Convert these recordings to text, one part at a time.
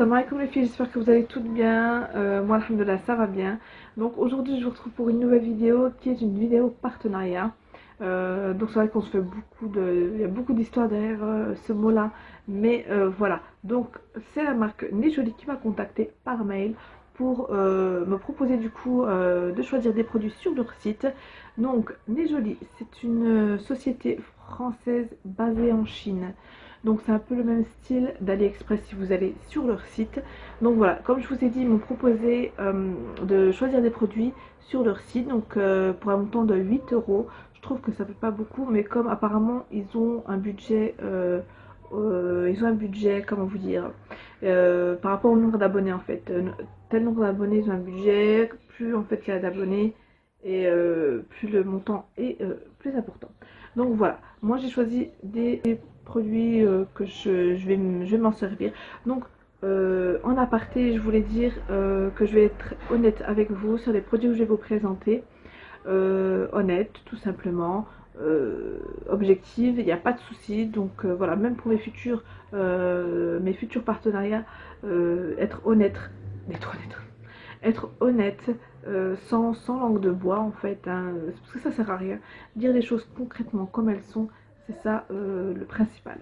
Salam alaikum les filles, j'espère que vous allez toutes bien. Moi, alhamdoulilah, ça va bien. Donc aujourd'hui, je vous retrouve pour une nouvelle vidéo qui est une vidéo partenariat. Donc c'est vrai qu'on se fait il y a beaucoup d'histoires derrière ce mot-là. Mais voilà, donc c'est la marque Nejoli qui m'a contacté par mail pour me proposer du coup de choisir des produits sur leur site. Donc Nejoli, c'est une société française basée en Chine. Donc c'est un peu le même style d'AliExpress si vous allez sur leur site. Donc voilà, comme je vous ai dit, ils m'ont proposé de choisir des produits sur leur site. Donc pour un montant de 8 euros. Je trouve que ça fait pas beaucoup, mais comme apparemment ils ont un budget, comment vous dire, par rapport au nombre d'abonnés en fait. Tel nombre d'abonnés, ils ont un budget, plus en fait il y a d'abonnés et plus le montant est plus important. Donc voilà, moi j'ai choisi des produits que je vais m'en servir. Donc en aparté, je voulais dire que je vais être honnête avec vous sur les produits que je vais vous présenter. Honnête, tout simplement, objective, il n'y a pas de souci. Donc voilà, même pour mes futurs partenariats, être honnête, sans langue de bois en fait, hein, parce que ça sert à rien. Dire les choses concrètement comme elles sont, c'est ça le principal.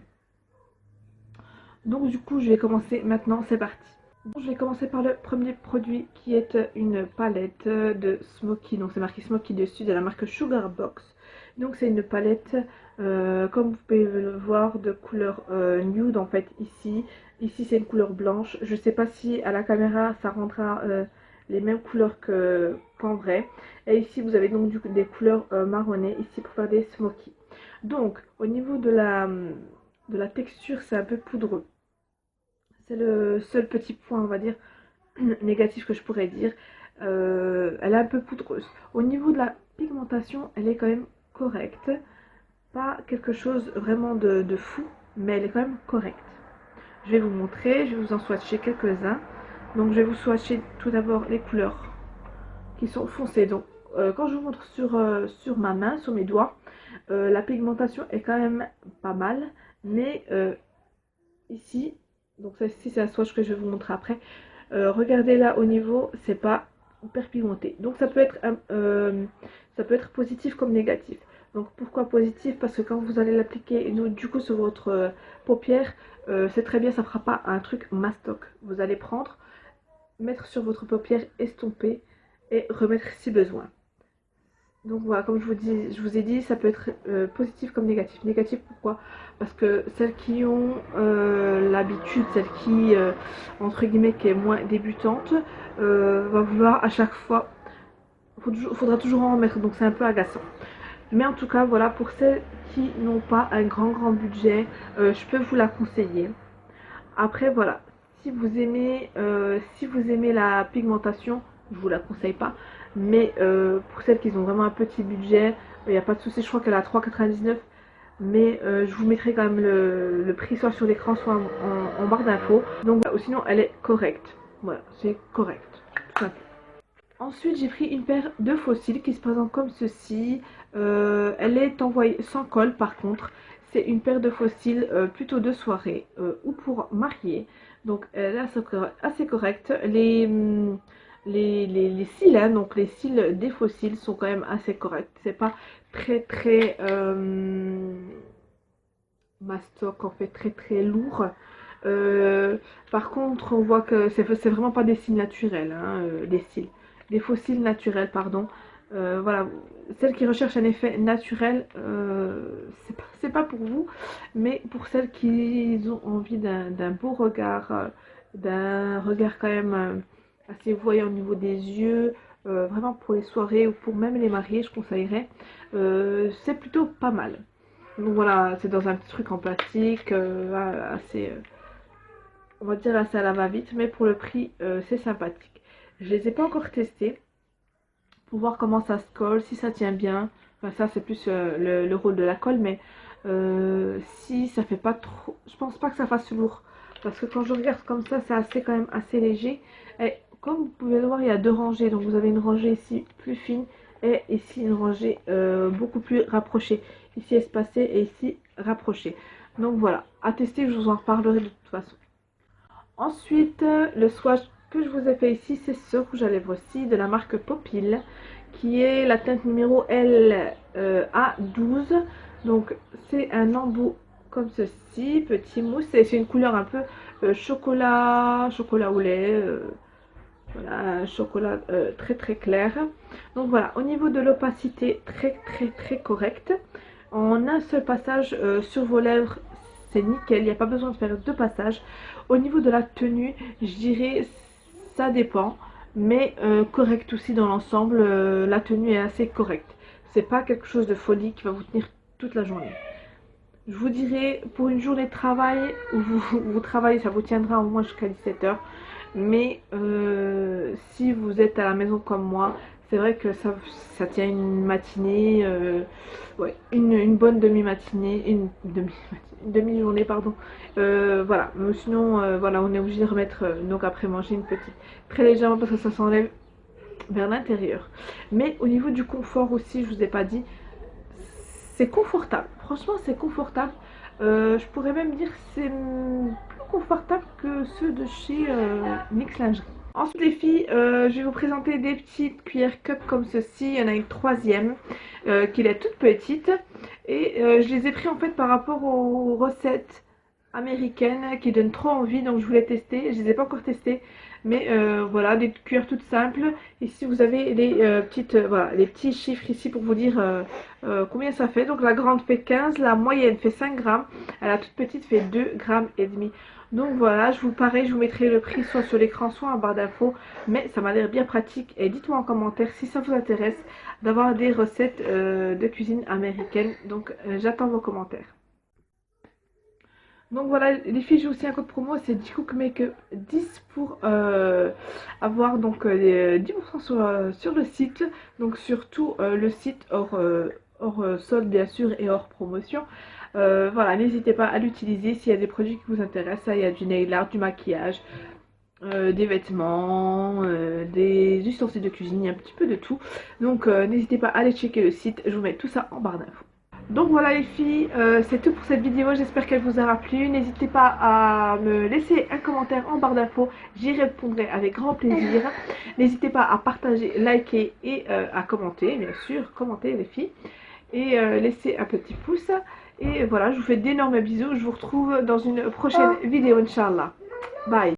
Donc du coup je vais commencer maintenant, c'est parti. Je vais commencer par le premier produit qui est une palette de Smoky. Donc c'est marqué Smoky dessus, de la marque Sugar Box. Donc c'est une palette, comme vous pouvez le voir, de couleur nude en fait ici. Ici c'est une couleur blanche. Je ne sais pas si à la caméra ça rendra les mêmes couleurs qu'en vrai. Et ici vous avez donc des couleurs marronnées ici pour faire des Smoky. Donc au niveau de la texture, c'est un peu poudreux. C'est le seul petit point, on va dire, négatif que je pourrais dire. Elle est un peu poudreuse. Au niveau de la pigmentation, elle est quand même correcte. Pas quelque chose vraiment de fou, mais elle est quand même correcte. Je vais vous montrer, je vais vous en swatcher quelques-uns. Donc je vais vous swatcher tout d'abord les couleurs qui sont foncées. Donc quand je vous montre sur ma main, sur mes doigts, la pigmentation est quand même pas mal. Mais ici, donc celle-ci c'est la swatch que je vais vous montrer après. Regardez là au niveau, c'est pas hyper pigmenté. Donc ça peut être positif comme négatif. Donc pourquoi positif? Parce que quand vous allez l'appliquer du coup sur votre paupière, c'est très bien, ça fera pas un truc mastoc. Vous allez prendre, mettre sur votre paupière, estomper et remettre si besoin. Donc voilà, comme je vous ai dit, ça peut être positif comme négatif. Négatif pourquoi? Parce que celles qui ont l'habitude, celle qui, entre guillemets, qui est moins débutante, va vouloir à chaque fois, faudra toujours en mettre, donc c'est un peu agaçant. Mais en tout cas, voilà, pour celles qui n'ont pas un grand budget, je peux vous la conseiller. Après, voilà, si vous aimez la pigmentation, je vous la conseille pas. Mais pour celles qui ont vraiment un petit budget, il n'y a pas de souci, je crois qu'elle est à 3,99 €. Mais je vous mettrai quand même le prix soit sur l'écran, soit en barre d'infos. Donc sinon, elle est correcte. Voilà, c'est correct. Tout à fait. Ensuite, j'ai pris une paire de fossiles qui se présente comme ceci. Elle est envoyée sans colle par contre. C'est une paire de fossiles plutôt de soirée ou pour marier. Donc elle est assez correcte. Les cils, hein, donc les cils des fossiles sont quand même assez corrects. C'est pas très mastoc en fait, très lourd. Par contre, on voit que c'est vraiment pas des cils naturels, hein, les cils. Des faux cils naturels, pardon. Voilà, celles qui recherchent un effet naturel, c'est pas pour vous, mais pour celles qui ont envie d'un beau regard, d'un regard quand même assez voyant au niveau des yeux, vraiment pour les soirées ou pour même les mariés, je conseillerais. C'est plutôt pas mal. Donc voilà, c'est dans un petit truc en plastique, assez, on va dire assez à la va-vite, mais pour le prix, c'est sympathique. Je les ai pas encore testés pour voir comment ça se colle, si ça tient bien. Enfin, ça c'est plus le rôle de la colle, mais si ça fait pas trop, je pense pas que ça fasse lourd, parce que quand je regarde comme ça, c'est assez quand même assez léger. Et comme vous pouvez le voir, il y a deux rangées, donc vous avez une rangée ici plus fine et ici une rangée beaucoup plus rapprochée, ici espacée et ici rapprochée. Donc voilà, à tester, je vous en reparlerai de toute façon. Ensuite, le swatch que je vous ai fait ici, c'est ce rouge à lèvres aussi de la marque Popil, qui est la teinte numéro LA12. Donc c'est un embout comme ceci, petit mousse, et c'est une couleur un peu chocolat au lait, voilà, un chocolat très très clair. Donc voilà, au niveau de l'opacité, très correcte. En un seul passage sur vos lèvres, c'est nickel, il n'y a pas besoin de faire deux passages. Au niveau de la tenue, je dirais ça dépend, mais correct aussi dans l'ensemble, la tenue est assez correcte. C'est pas quelque chose de folie qui va vous tenir toute la journée. Je vous dirais, pour une journée de travail où vous travaillez, ça vous tiendra au moins jusqu'à 17 heures. Mais si vous êtes à la maison comme moi, c'est vrai que ça tient une matinée, ouais, une bonne demi-matinée, une demi-journée, pardon. Voilà, mais sinon, voilà, on est obligé de remettre, donc après manger une petite, très légèrement parce que ça s'enlève vers l'intérieur. Mais au niveau du confort aussi, je vous ai pas dit, c'est confortable. Franchement, c'est confortable. Je pourrais même dire que c'est plus confortable que ceux de chez NYX Lingerie. Ensuite les filles, je vais vous présenter des petites cuillères cup comme ceci. Il y en a une troisième qui est toute petite. Et je les ai pris en fait par rapport aux recettes américaines qui donnent trop envie. Donc je voulais tester. Je les ai pas encore testées. Mais voilà, des cuillères toutes simples. Ici vous avez les voilà, les petits chiffres ici pour vous dire combien ça fait. Donc la grande fait 15, la moyenne fait 5 grammes, la toute petite fait 2 grammes et demi. Donc voilà, je vous mettrai le prix soit sur l'écran, soit en barre d'infos. Mais ça m'a l'air bien pratique. Et dites-moi en commentaire si ça vous intéresse d'avoir des recettes de cuisine américaine. Donc j'attends vos commentaires. Donc voilà les filles, j'ai aussi un code promo, c'est Cook Makeup 10 pour avoir donc 10% sur le site. Donc surtout le site hors solde bien sûr et hors promotion. Voilà, n'hésitez pas à l'utiliser s'il y a des produits qui vous intéressent. Il y a du nail art, du maquillage, des vêtements, des ustensiles de cuisine, il y a un petit peu de tout. Donc n'hésitez pas à aller checker le site, je vous mets tout ça en barre d'infos. Donc voilà les filles, c'est tout pour cette vidéo, j'espère qu'elle vous aura plu. N'hésitez pas à me laisser un commentaire en barre d'infos, j'y répondrai avec grand plaisir. N'hésitez pas à partager, liker et à commenter, bien sûr, commentez les filles. Et laisser un petit pouce. Et voilà, je vous fais d'énormes bisous, je vous retrouve dans une prochaine vidéo, Inch'Allah. Bye.